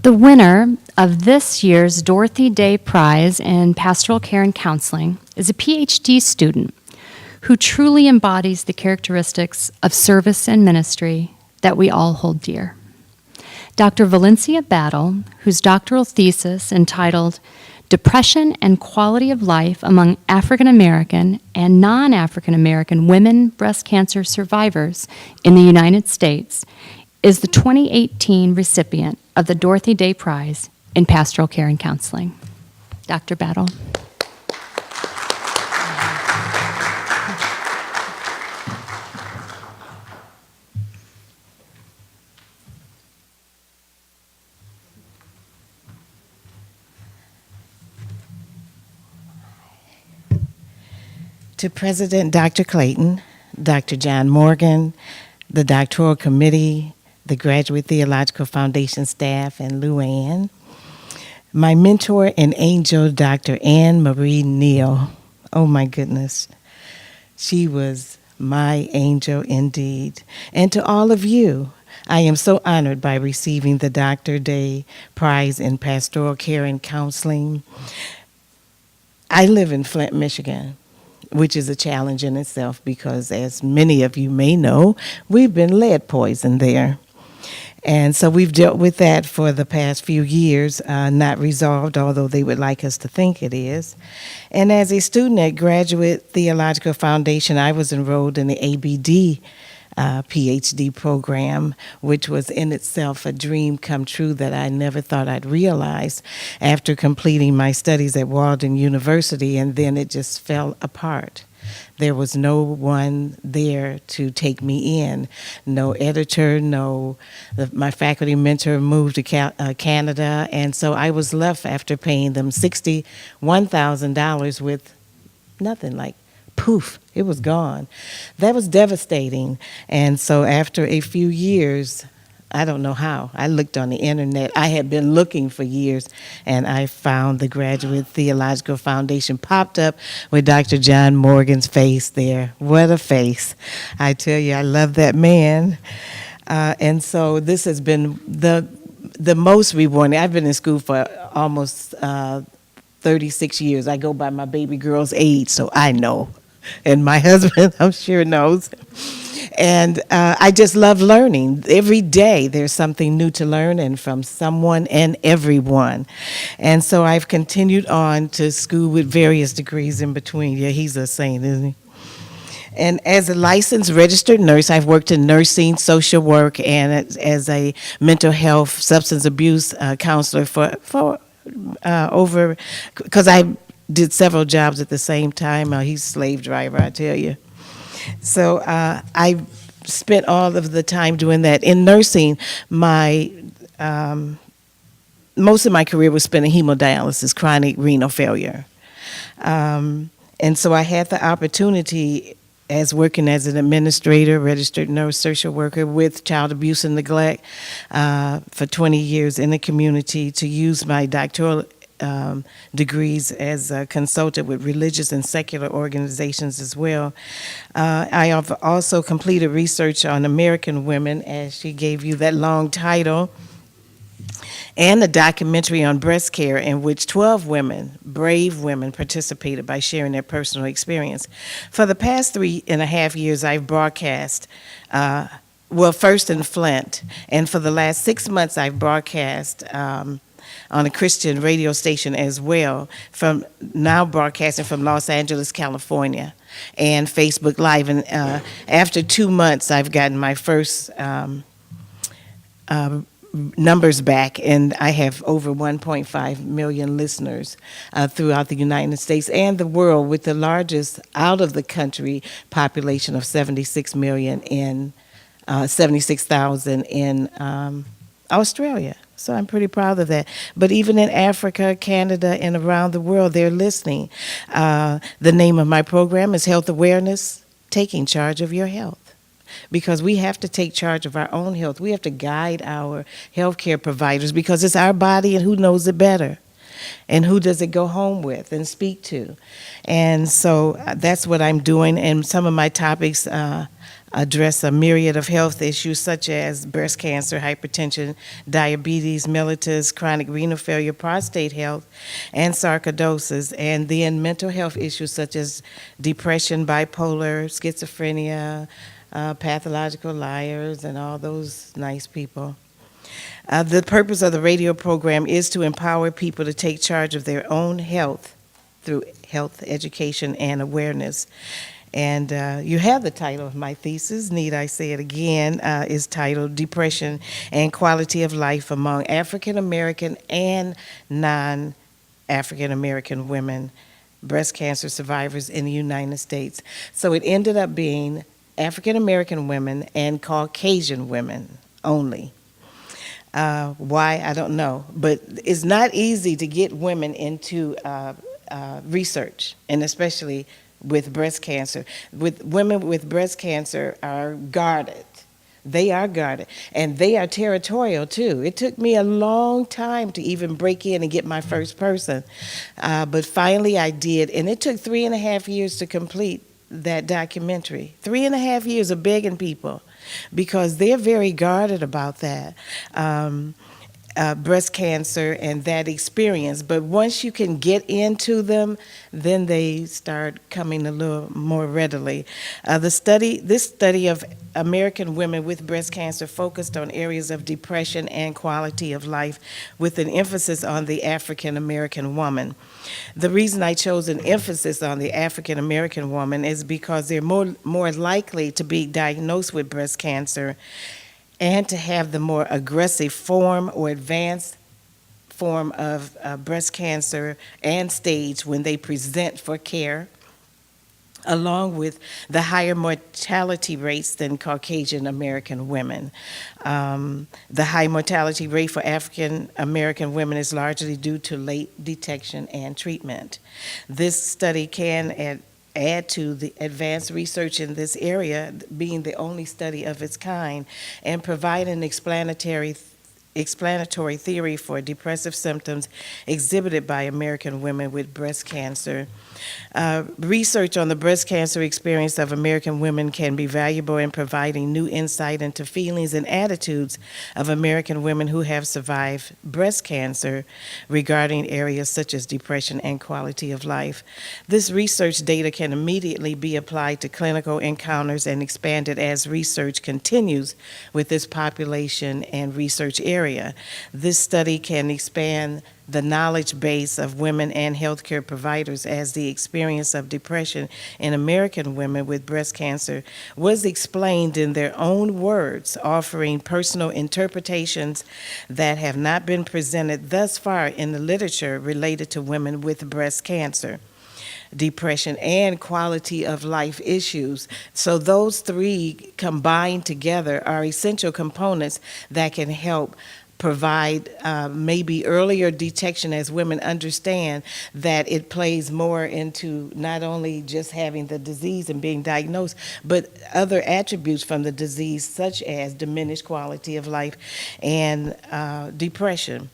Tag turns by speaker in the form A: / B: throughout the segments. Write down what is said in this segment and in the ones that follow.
A: The winner of this year's Dorothy Day Prize in Pastoral Care and Counseling is a PhD student who truly embodies the characteristics of service and ministry that we all hold dear. Dr. Valencia Battle, whose doctoral thesis entitled Depression and Quality of Life Among African American and Non-African American Women Breast Cancer Survivors in the United States, is the 2018 recipient of the Dorothy Day Prize in Pastoral Care and Counseling. Dr. Battle.
B: To President Dr. Clayton, Dr. John Morgan, the doctoral committee, the Graduate Theological Foundation staff, and Luann, my mentor and angel, Dr. Anne Marie Neal. Oh my goodness, she was my angel indeed. And to all of you, I am so honored by receiving the Dr. Day Prize in Pastoral Care and Counseling. I live in Flint, Michigan, which is a challenge in itself because, as many of you may know, we've been lead poisoned there. And so we've dealt with that for the past few years, not resolved, although they would like us to think it is. And as a student at Graduate Theological Foundation, I was enrolled in the ABD PhD program, which was in itself a dream come true that I never thought I'd realize after completing my studies at Walden University, and then it just fell apart. There was no one there to take me in, no editor, my faculty mentor moved to Canada, and so I was left after paying them $61,000 with nothing, like poof, it was gone. That was devastating, and so after a few years, I don't know how. I looked on the internet. I had been looking for years, and I found the Graduate Theological Foundation popped up with Dr. John Morgan's face there. What a face. I tell you, I love that man. And so this has been the most rewarding. I've been in school for almost 36 years. I go by my baby girl's age, so I know. And my husband, I'm sure, knows. And I just love learning. Every day there's something new to learn, and from someone and everyone. And so I've continued on to school with various degrees in between. Yeah, he's a saint, isn't he? And as a licensed registered nurse, I've worked in nursing, social work, and as a mental health, substance abuse counselor for over, because I did several jobs at the same time. He's a slave driver, I tell you. So I spent all of the time doing that. In nursing, most of my career was spent in hemodialysis, chronic renal failure. And so I had the opportunity, as working as an administrator, registered nurse, social worker with child abuse and neglect for 20 years in the community, to use my doctoral degrees as a consultant with religious and secular organizations as well. I have also completed research on American women, as she gave you that long title, and a documentary on breast care in which 12 women, brave women, participated by sharing their personal experience. For the past 3.5 years, I've broadcast, first in Flint, and for the last 6 months, I've broadcast on a Christian radio station as well, broadcasting from Los Angeles, California, and Facebook Live. And after 2 months, I've gotten my first numbers back, and I have over 1.5 million listeners throughout the United States and the world, with the largest out-of-the-country population of 76,000 in Australia. So I'm pretty proud of that. But even in Africa, Canada, and around the world, they're listening. The name of my program is Health Awareness, Taking Charge of Your Health. Because we have to take charge of our own health. We have to guide our healthcare providers, because it's our body, and who knows it better? And who does it go home with and speak to? And so that's what I'm doing. And some of my topics address a myriad of health issues such as breast cancer, hypertension, diabetes, mellitus, chronic renal failure, prostate health, and sarcoidosis, and then mental health issues such as depression, bipolar, schizophrenia, pathological liars, and all those nice people. The purpose of the radio program is to empower people to take charge of their own health through health education and awareness. And you have the title of my thesis, need I say it again, is titled Depression and Quality of Life Among African American and Non-African American Women, Breast Cancer Survivors in the United States. So it ended up being African American women and Caucasian women only. Why, I don't know. But it's not easy to get women into research, and especially with breast cancer. Women with breast cancer are guarded. They are guarded, and they are territorial too. It took me a long time to even break in and get my first person, but finally I did, and it took 3.5 years to complete that documentary. 3.5 years of begging people, because they're very guarded about that. Breast cancer and that experience. But once you can get into them, then they start coming a little more readily. This study of American women with breast cancer focused on areas of depression and quality of life, with an emphasis on the African American woman. The reason I chose an emphasis on the African American woman is because they're more likely to be diagnosed with breast cancer and to have the more aggressive form or advanced form of breast cancer and stage when they present for care, along with the higher mortality rates than Caucasian American women. The high mortality rate for African American women is largely due to late detection and treatment. This study can add to the advanced research in this area, being the only study of its kind, and provide an explanatory theory for depressive symptoms exhibited by American women with breast cancer. Research on the breast cancer experience of American women can be valuable in providing new insight into feelings and attitudes of American women who have survived breast cancer regarding areas such as depression and quality of life. This research data can immediately be applied to clinical encounters and expanded as research continues with this population and research area. This study can expand the knowledge base of women and healthcare providers as the experience of depression in American women with breast cancer was explained in their own words, offering personal interpretations that have not been presented thus far in the literature related to women with breast cancer, depression, and quality of life issues. So those three combined together are essential components that can help provide maybe earlier detection, as women understand that it plays more into not only just having the disease and being diagnosed, but other attributes from the disease, such as diminished quality of life and depression.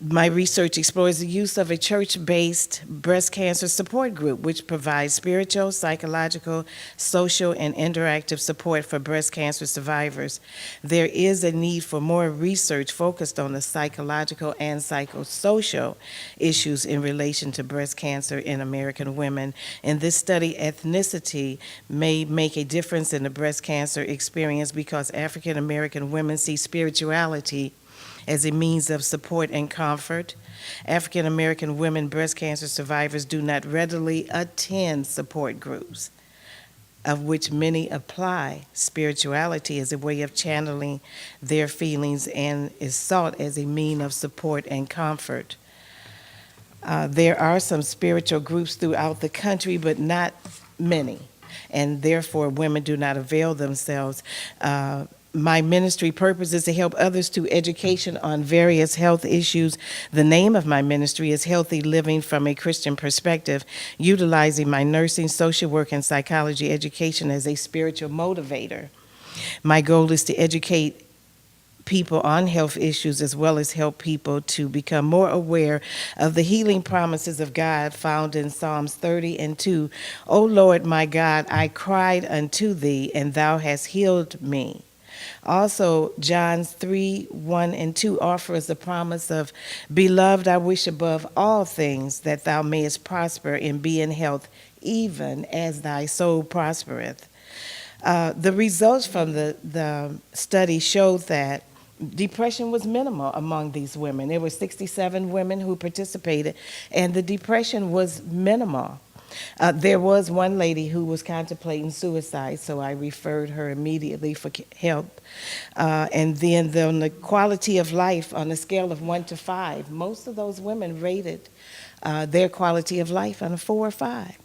B: My research explores the use of a church-based breast cancer support group, which provides spiritual, psychological, social, and interactive support for breast cancer survivors. There is a need for more research focused on the psychological and psychosocial issues in relation to breast cancer in American women. In this study, ethnicity may make a difference in the breast cancer experience because African American women see spirituality as a means of support and comfort. African American women breast cancer survivors do not readily attend support groups, of which many apply spirituality as a way of channeling their feelings and is sought as a means of support and comfort. There are some spiritual groups throughout the country, but not many, and therefore women do not avail themselves. My ministry purpose is to help others through education on various health issues. The name of my ministry is Healthy Living from a Christian Perspective, utilizing my nursing, social work, and psychology education as a spiritual motivator. My goal is to educate people on health issues, as well as help people to become more aware of the healing promises of God found in Psalms 30:2. O Lord my God, I cried unto thee, and thou hast healed me. Also, John 3:1-2 offers the promise of, Beloved, I wish above all things that thou mayest prosper and be in health, even as thy soul prospereth. The results from the study showed that depression was minimal among these women. There were 67 women who participated, and the depression was minimal. There was one lady who was contemplating suicide, so I referred her immediately for help. And then on the quality of life, on a scale of 1 to 5, most of those women rated their quality of life on a 4 or 5.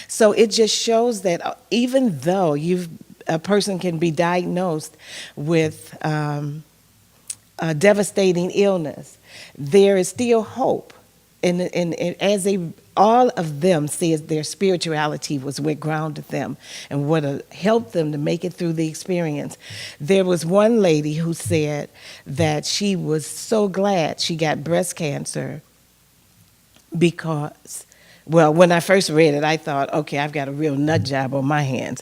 B: So it just shows that even though a person can be diagnosed with a devastating illness, there is still hope. And as all of them said, their spirituality was what grounded them and what helped them to make it through the experience. There was one lady who said that she was so glad she got breast cancer because, well, when I first read it, I thought, okay, I've got a real nut job on my hands.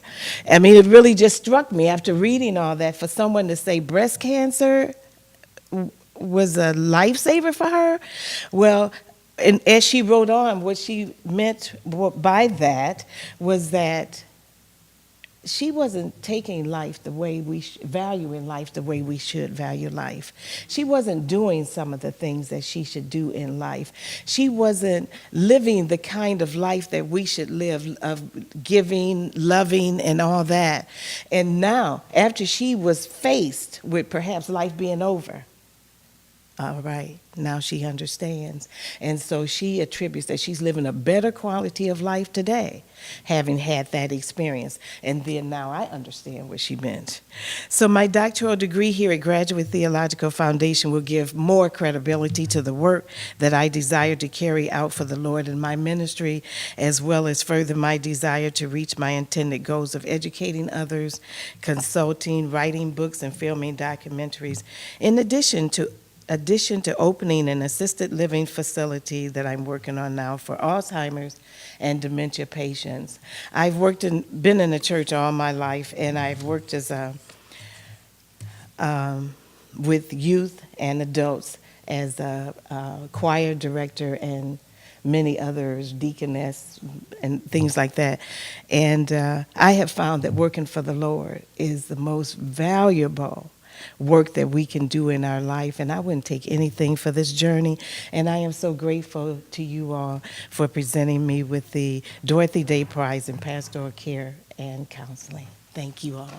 B: I mean, it really just struck me after reading all that, for someone to say breast cancer was a lifesaver for her. Well, and as she wrote on, what she meant by that was that she wasn't taking life the way valuing life the way we should value life. She wasn't doing some of the things that she should do in life. She wasn't living the kind of life that we should live, of giving, loving, and all that. And now, after she was faced with perhaps life being over, all right, now she understands. And so she attributes that she's living a better quality of life today, having had that experience. And then now I understand what she meant. So my doctoral degree here at Graduate Theological Foundation will give more credibility to the work that I desire to carry out for the Lord in my ministry, as well as further my desire to reach my intended goals of educating others, consulting, writing books, and filming documentaries, in addition to opening an assisted living facility that I'm working on now for Alzheimer's and dementia patients. I've been in the church all my life, and I've worked as with youth and adults as a choir director and many others, deaconess and things like that. And I have found that working for the Lord is the most valuable work that we can do in our life, and I wouldn't take anything for this journey. And I am so grateful to you all for presenting me with the Dorothy Day Prize in Pastoral Care and Counseling. Thank you all.